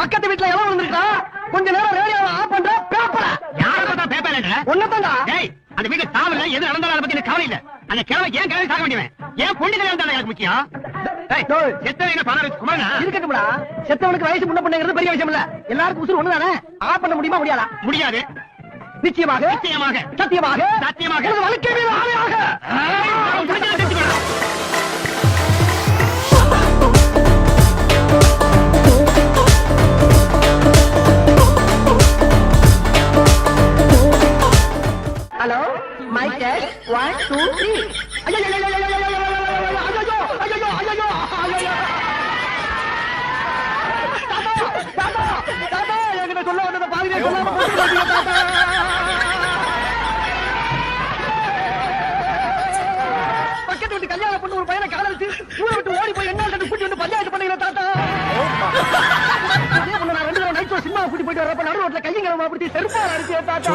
பக்கத்து வீட்டுல எல்லாம் வந்திருக்கா. கொஞ்ச நேரம் ரேடியோவை ஆஃப் பண்ற பேப்பர. யார பார்த்தா பேப்பர் இல்ல. ஒன்னதான்டா. டேய் அந்த வீட்டுல சாவல எது நடந்தாலும் அதை பத்தி எனக்கு கவலை இல்ல. அந்த கிழமை ஏன் கிழமை சாக வேண்டியவன்? ஏன் பொண்ணு கல்யாணம் தான் எனக்கு முக்கியம். செத்தவன் என்ன பணம் குமரனா இருக்கட்டும்டா. செத்தவனுக்கு வயசு முன்ன பண்ணங்கிறது பெரிய விஷயம் இல்ல. எல்லாருக்கும் உசுறு ஒண்ணுதானே. ஆஃப் பண்ண முடியுமா முடியாதா? முடியாது. நிச்சயமாக நிச்சயமாக சத்தியமாக சத்தியமாக வழக்கை மீது ஆணையாக. Hello mike test 1 2 3. ஐயோ ஐயோ ஐயோ ஐயோ ஐயோ ஐயோ ஐயோ. தாத்தா தாத்தா என்கிட்ட சொல்ல வந்தத பாதியிலே சொல்லாம போறீங்க தாத்தா. பக்கத்து வீட்டு கல்யாணம் பண்ண ஒரு பையனை காதலிச்சு ஊரை விட்டு ஓடி போய் என்ன கூட்டி வந்து பஞ்சாயத்து பண்ணீங்க தாத்தா. அதே பண்ண நான் 2 தடவை நைட் ஷோ சினிமா கூட்டி போயிட்டு வரப்ப நடு ரோட்ல கையங்க பிடிச்சி செருப்பால அடிச்சேன் தாத்தா.